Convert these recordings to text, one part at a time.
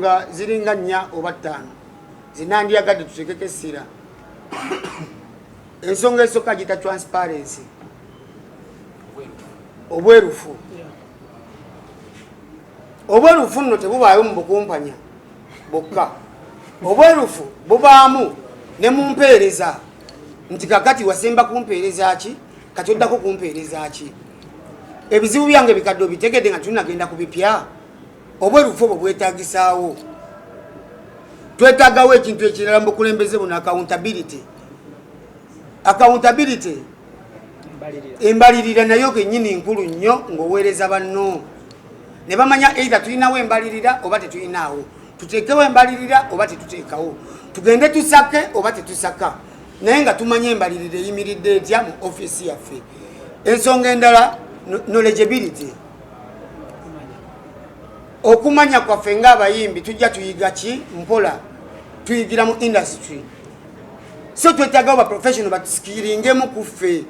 ensonga ziringa 4 oba 5 zinandyagadde tutekeko essira. Ensonga esooka gita transparency, obwerufu. Obwerufu nno tebubaayo mu bukumpanya bokka. Obwerufu bubaamu ne mu mpeereza, nti kakati wasemba kumpeereza ki, kati oddako kumpeereza ki. Ebizibu byange bikadde obitegedde nga tunagenda kubipya. Obwerufu obwo bwetaagisaawo. Twetaagawo ekintu ekirala mu bukulembeze buno, accountability. Accountability embalirira nayo kennyini nkulu nnyo ng'oweereza banno. Ne bamanya either tulinawo embalirira oba tetulinawo. Tuteekewo embalirira oba tetuteekawo. Tugende tusake oba tetusaka. Naye nga tumanye embalirira eyimiridde etya mu office yaffe. Ensonga endala, knowledgeability. Okumanya kwaffe ng'abayimbi tujja tuyiga ki mpola, tuyigira mu industry. So twetagawo ba professional batusikiringemu kuffe,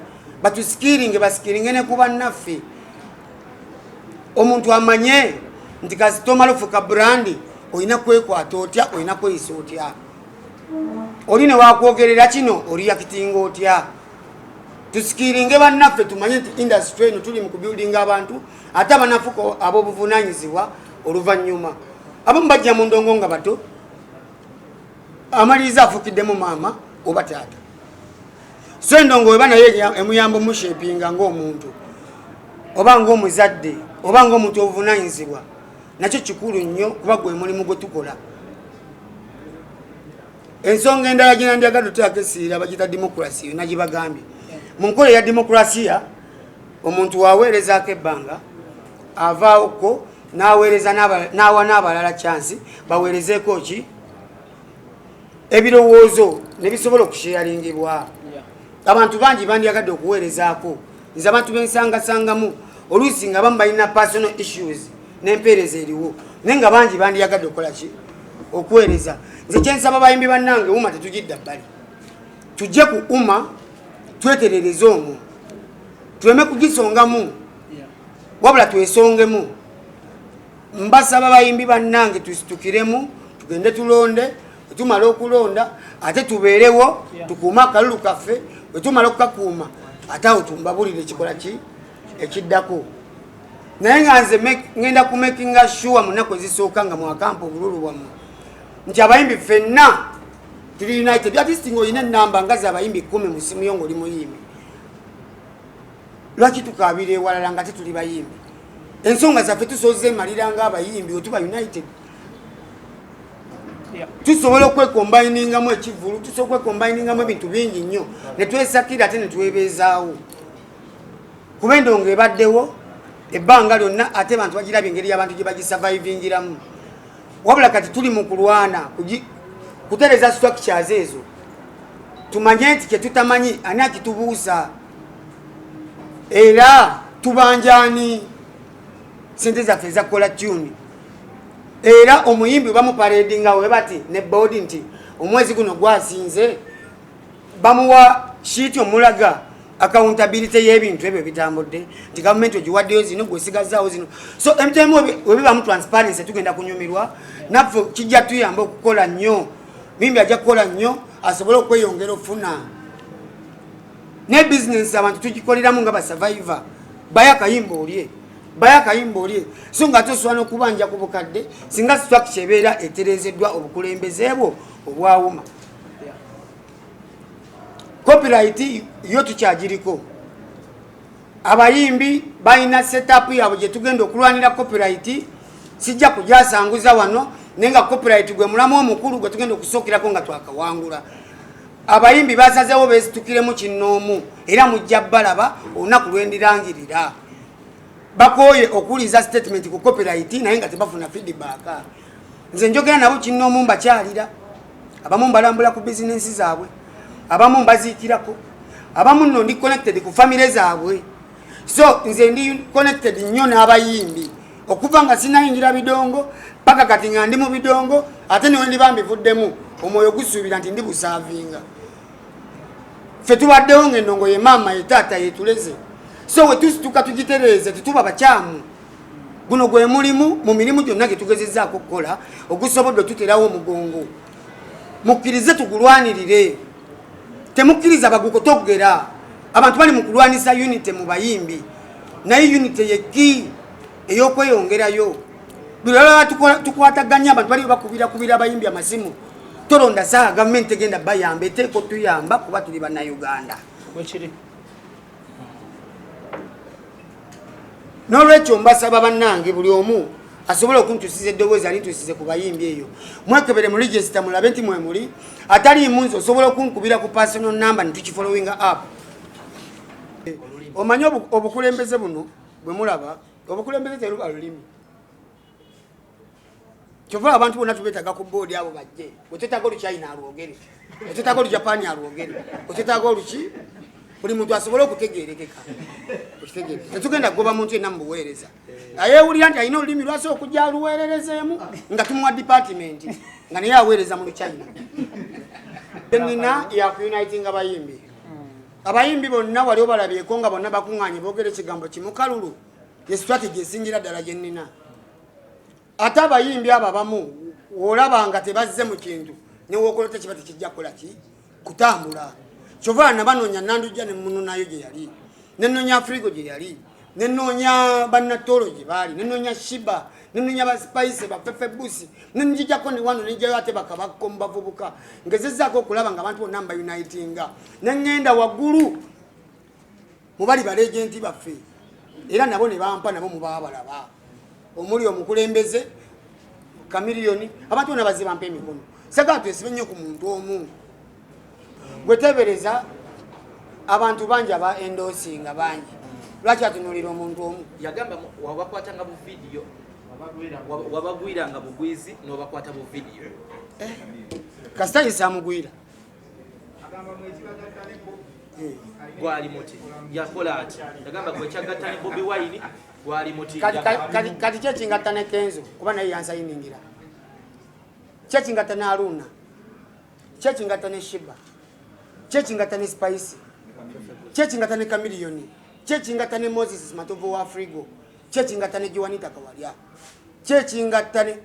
batusikiringe basikiringe ne ku bannaffe. Omuntu amanye nti kasitoma lufuka brandi olina kwekwata otya, olina kweyisa otya. Oli ne wakwogerera kino oli yakitinga otya. Tusikiringe bannaffe tumanye nti industry eno tuli mu kubuildinga abantu ate abanafuko ab'obuvunaanyizibwa oluvannyuma. Abamu bajja mu ndongo nga bato, amaliriza afukiddemu maama oba taata. So endongo weba naye emuyamba mushepinga ng'omuntu oba ng'omuzadde oba ng'omuntu obuvunaanyizibwa, nakyo kikulu nnyo kuba gwe mulimu gwe tukola. Ensonga endala gye nandyagadde tuteeka essira bagita demokrasiya, nagibagambye. Mu nkola ya demokrasiya omuntu waweerezaako ebbanga avaawoko n'aweereza n'awa n'abalala chansi baweerezeeko ki ebirowoozo ne bisobola okusheyaringibwa. Abantu bangi bandyagadde okuweerezaako. Nze abantu bensangasangamu oluusi nga bamu balina personal issues n'empeereza eriwo, naye nga bangi bandyagadde okukola ki okuweereza. Nze kyensaba bayimbi bannange, UMA tetugidda bbali, tujje ku UMA tweterereze omwo, tuleme kugisongamu wabula twesongemu. Mbasaba bayimbi bannange tusitukiremu, tugende tulonde, wetumala okulonda ate tubeerewo tukuuma akalulu kaffe, wetumala okukakuuma ate awo tumbabulire ekikola ki ekiddako. Naye nga nze ngenda kumakinga sure mu nnaku ezisooka nga mwakampa obululu bwammwe nti abayimbi ffenna tuli united. Artist ng'olina ennamba ngazi abayimbi 10 mu simu yo ng'oli muyimbi. Lwaki tukaabira ewalala nga tetuli bayimbi? Ensonga zaffe tusoze malira ng'abayimbi otuba united. Tusobola okwekombayiningamu ekivulu, tusobola okwekombayiningamu ebintu bingi nnyo ne twesakira ate ne twebeezaawo. Kuba endongo ebaddewo ebbanga lyonna ate bantu bagirabye engeri y'abantu gye bagisurvivingiramu. Wabula kati tuli mu kulwana kutereza structures ezo. Tumanye nti kye tutamanyi ani akitubuusa era tubanjani sente zaffe zakola tune. Era omuyimbi bamuparedinga we bati ne bodi nti omwezi guno gwasinze bamuwa sheet omulaga accountability y'ebintu ebyo bitambudde nti government ogiwaddeyo zino gwesigazzaawo zino. So emtemu webibamu transparency tugenda kunyumirwa naffe kijja tuyamba okukola nnyo. Mimbi ajja kukola nnyo asobole okweyongera ofuna ne business abantu tugikoleramu nga basurvivor. Baya kayimba olye, baya kayimba olye. So nga toswana okubanja ku bukadde singa structure ebeera etereezeddwa obukulembeze bwo obwa UMA. Copyright yo tukyagiriko. Abayimbi balina setup yabwe gye tugenda okulwanira copyright. Sijja kujasanguza wano nenga copyright gwe mulamu omukulu gwe tugenda okusookirako nga twakawangula. Abayimbi basazeewo beesitukiremu kinnoomu era mujja balaba olunaku lwendirangirira. Bakooye okuliza statement ku copyright naye nga tebafuna feedback. Nze njogera nabo kinnoomu mbakyalira. Abamu mbalambula ku bizinensi zaabwe, abamu mbaziikirako, abamu nno ndi connected ku family zaabwe. So nze ndi connected nnyo n'abayimbi okuva nga sinayingira bidongo paka kati nga ndi mu bidongo ate ne wendi bambivuddemu omwoyo gusuubira nti ndi busaavinga. Ffe tubaddewo ng'ennongo ye maama ye taata ye tuleze. So we tusituka tugitereeze tetuba bakyamu. guno gwe mulimu mu mirimu gyonna gye tugezezzaako okukola ogusobodde tuterawo omugongo mukkirize tugulwanirire temukkiriza bagukotogera abantu bali mu kulwanisa unity mu bayimbi naye unity yeki ey'okweyongerayo bilala tukwataganya abantu bali bakubira abayimbi amasimu tolonda saa gavumenti egenda bayamba eteeko tuyamba kuba tuli bannayuganda n'olwekyo mbasaba bannange buli omu asobole okuntusiza eddoboozi alintusize ku bayimbi eyo mwekebere mu register mulabe nti mwemuli ataliimu nze osobola okunkubira ku personal number netukifollowing up omanye obukulembeze buno bwe mulaba obukulembeze teruba lulimi kyova abantu bonna tubeetaga ku boodi abo bajje wetetaga oluchina alwogere wetetaga olujapani alwogere wetetaga oluki buli muntu asobole okutegeerekeka tetugenda kugoba muntu yenna mubuweereza ayewulira nti alina olulimi lwase okujja aluweererezeemu nga tumuwa department nga naye aweereza mu luchina nina yakuniting abayimbi abayimbi bonna wali obalabyeko nga bonna bakuŋŋaanye boogera ekigambo kimu kalulu ye strategy esingira ddala gye nnina ate abayimbi abo abamu olaba nga tebazze mu kintu newokola tekiba tekijja kukola ki kutambula kyova nabanoonya nandujja nemunonayo gye yali nenoonya afrigo gye yali nenoonya bannatolo gye baali nenoonya shiba nenoonya baspice bafefe busi nenjijjako ne wano nejjayo ate bakabakko mu bavubuka ngezezzaako okulaba nga abantu bonna mbayunitinga neŋŋenda waggulu mubali balegenti baffe era nabo ne bampa nabo mubaba balaba omuli omukulembeze kamiliyoni abantu bonna bazze bampa emikono sagaa twesibe nnyo ku muntu omu gwetebereza abantu bangi aba endosinga bangi lwaki atunulira omuntu omu yagamba wabakwatanga bu video wabagwiranga bugwizi n'obakwata bu video kasita yisamugwira gwali muti yakola ati yagamba gwekyagatta ne Bobi Wine gwali muti kati kyekingatta ne Kenzo kuba naye yansayiningira kyekingatta ne Aruna kyekingatta ne Shiba kyekingatta ne Spice kyekingatta ne Kamiliyoni kyekingatta ne Moses Matovu wa Afrigo kyekingatta ne Juanita Kawalya kyekingatta ne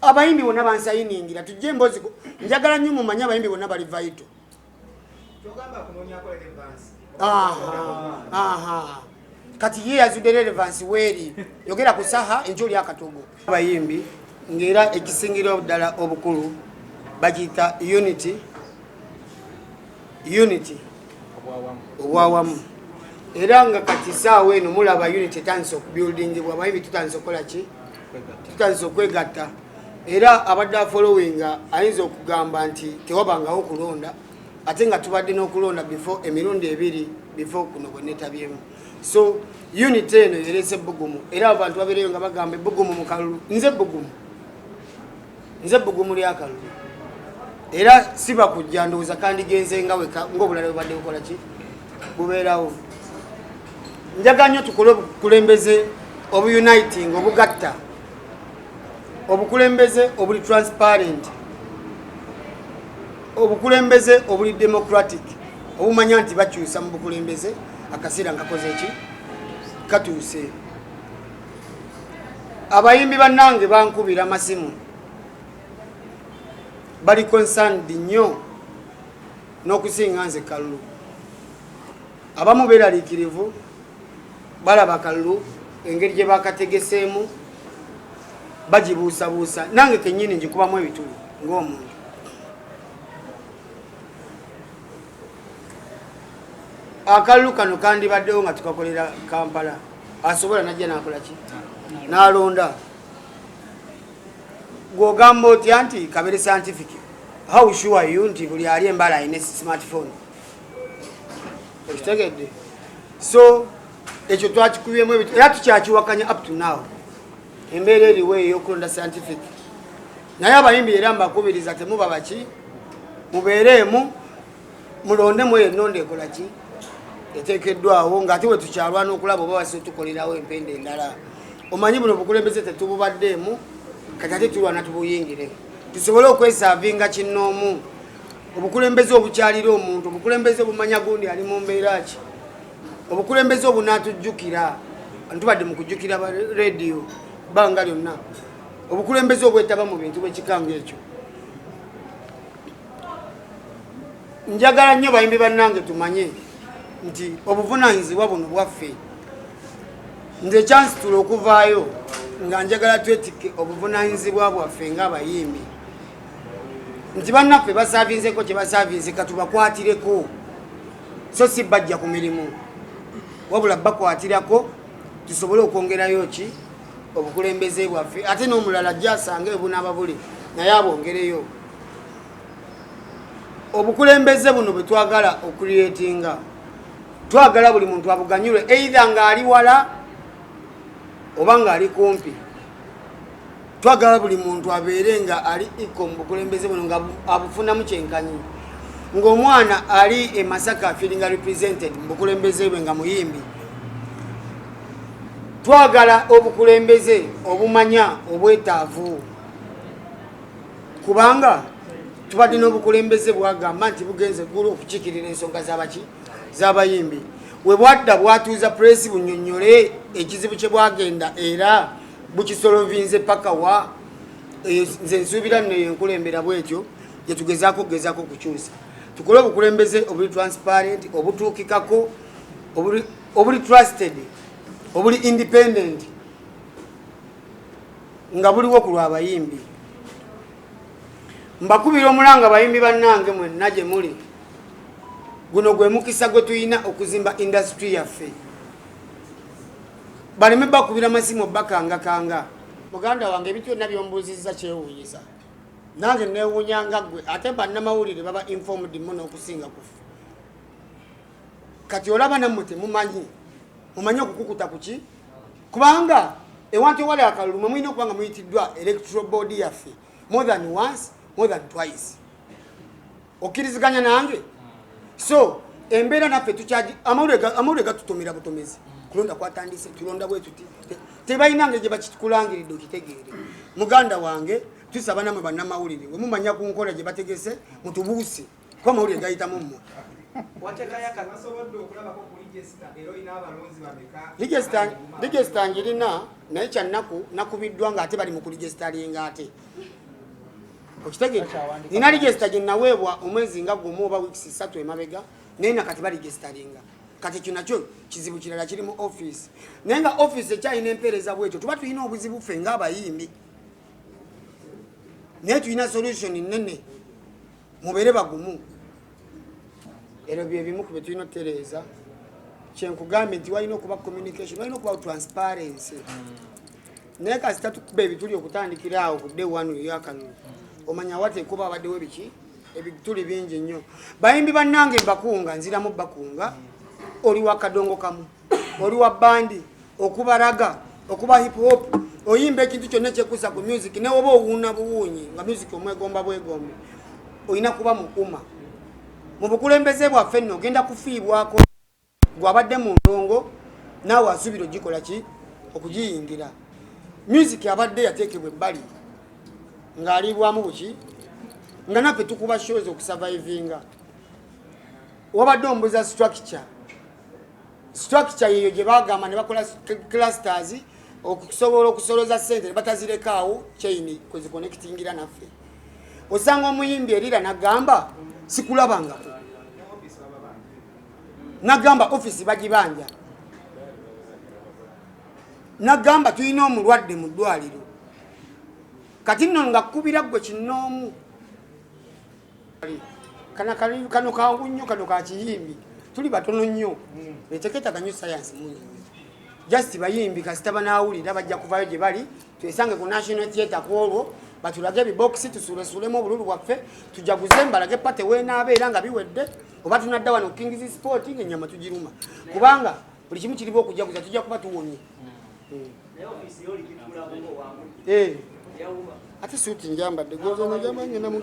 abayimbi bonna bansayiningira tujje mbozi njagala nnyo mumanye abayimbi bonna bali vaito kati ye yazudde relevance weeri yogera ku saha enjoli akatogo abayimbi ngera ekisingira ddala obukulu bagiyita unity obwawamu era nga kati saawa eno mulaba unity etandise okubuildingibwa abayimbi tutandise okukola ki tutandise okwegatta era abadde afollowinga ayinza okugamba nti tewabangawo okulonda ate nga tubadde n'okulonda before emirundi ebiri before kuno bwe netabyemu so unity eno yerese bbugumu era abantu babeereyo nga bagamba ebbugumu mu kalulu nze bbugumu lyakalulu era siba kujja ndowooza kandi genze ng'obulala bubadde bukola ki bubeerawo njaga nnyo tukole obukulembeze obuniting obugatta obukulembeze obuli transparent obukulembeze obuli democratic obumanya nti bakyusa mu bukulembeze akaseera ngakoze eki katuuse abayimbi bannange bankubira amasimu bali concerned nnyo n'okusinga nze kalulu abamu beeraliikirivu balaba kalulu engeri gye bakategeseemu bagibuusabuusa nange kennyini ngikubamu ebitulu ng'omuntu akalulu kano kandibaddewo nga tukakolera Kampala asobola najja nakola ki n'alonda gw'ogamba otya nti kabere scientific how sure are you nti buli ali embala alina smartphone ekitegedde so ekyo twakikubyemu ebitulu era tukyakiwakanya up to now embeera eriwo ey'okulonda scientific naye abayimbi era mbakubiriza temuba baki mubeereemu mulondemu ennonda ekola ki eteekeddwawo ng'ate bwe tukyalwana okulaba oba wasi tukolerawo empenda endala omanyi buno obukulembeze tetububaddeemu kati ate tulwana tubuyingire tusobole okwesaavinga kinnoomu obukulembeze obukyalira omuntu obukulembeze obumanya gundi ali mu mbeera ki obukulembeze obunaatujjukira ntubadde mu kujjukira rediyo banga lyonna obukulembeze obwetaba mu bintu bwekikanga ekyo. Njagala nnyo bayimbi bannange tumanye nti obuvunaanyizibwa buno bwaffe. Nze kyansitula okuvaayo nga njagala twetike obuvunaanyizibwa bwaffe ng'abayimbi nti bannaffe basaavinzeko kye basaavinze katubakwatireko so si bajja ku mirimu wabula bakwatirako tusobole okwongerayo ki obukulembeze bwaffe ate n'omulala ajja asange ebunaaba buli naye abongereyo. Obukulembeze buno bwe twagala okuliyetinga twagala buli muntu abuganyulwe either ng'ali wala oba ng'ali kumpi. Twagala buli muntu abeere nga ali iko mu bukulembeze buno nga abufunamu kyenkanyi. Ng'omwana ali e Masaka feeling represented mu bukulembeze bwe nga muyimbi. Twagala obukulembeze obumanya obwetaavu kubanga tubadde n'obukulembeze bwagamba nti bugenze gulu okukiikirira ensonga z'abayimbi. We bwadda bwatuuza presi bunyonyole ekizibu kye bwagenda era bukisolovinze paka wa nze nsuubira nneyo enkulembera bwetyo gye tugezaako kukyusa. Tukole obukulembeze obuli transparent, obutuukikako, obuli trusted, obuli independent nga buliwo ku lw'abayimbi. Mbakubira omulanga bayimbi bannange mwenna gye muli. Guno gwe mukisa gwe tuyina okuzimba industry yaffe. Baleme bakubira masimu bakanga. Muganda wange ebintu byonna byombuuzizza kyewuunyiza. Nange neewuunyanga ggwe ate bannamawulire baba informed muno okusinga kufe. Kati olaba nammwe temumanyi. Mumanyi okukukuta kuki? Kubanga ewantu ewali akalulu mulina okuba nga muyitiddwa electoral board yaffe more than once, more than twice. Okkiriziganya nange? So embeera naffe tukyaji amawulire gatutumira butomezi. Kulonda kwatandise tulonda bwe tuti tebayinange gye bakitukulangiridde okitegeere. Muganda wange tusaba namwe bannamawulire we mumanya ku nkola gye bategese mutubuuse ko amawulire gayitamu mmwe. Register njirina naye kyannaku nakubiddwa nga ate bali mu kuligestalinga ate. Okitegeere nina register gye naweebwa omwezi nga gumu oba weeks 3 emabega naye nakati baligestalinga. Kati kino nakyo kizibu kirala kiri mu office. Naye nga office ekyalina empeereza bwetyo tuba tulina obuzibu ffe ng'abayimbi. Naye tulina solution nnene mubeere bagumu. Era bye bimu ku bye tulina okutereeza. Kyenkugambye nti walina okuba communication, walina okuba transparency. Naye kasita tukuba ebituli okutandikira awo ku day 1 ey'akalulu. Omanya wateekuba abaddewo biki ebituli bingi nnyo. Bayimbi bannange mbakunga nziramu bakunga. Oli wa kadongo kamu, oli wa bandi, okubaraga, okuba hip hop, oyimba ekintu kyonna kyekusa ku music ne oba owuuna buwuunyi nga music omwegomba bwegombe oyina kuba mukuma. Mu bukulembeze bwaffe nno ogenda kufiibwako gwabadde mu ndongo naawe asuubira ogikola ki okugiyingira. Music abadde yateekebwa ebbali ng'alibwamu buki nga naffe tukuba shows okusurvivinga. Wabadde ombuza structure yeyo gye bagamba ne bakola clusters okusobola okusoloza ssente ne batazirekawo chain kweziconnectingira naffe. Osanga omuyimbi erira nagamba sikulabangako, nagamba office bagibanja, nagamba tulina omulwadde mu ddwaliro. Kati nno nga kkubira ggwe kinoomu kano kangu nnyo kano ka kiyimbi tuli batono nnyo eteketaga nnyo science mungi just bayimbi kasita banaawulira bajja kuvayo gye bali twesange ku National Theatre kwolwo batulage ebibokisi tusulesulemu obululu bwaffe tujaguze mbalage pate weenaabeera nga biwedde oba tunadda wano King's Sport ng'ennyama tugiruma kubanga buli kimu kiriba okujaguza tujja kuba tuwonye. Ate suuti njambadde gozo najamba ngenda mu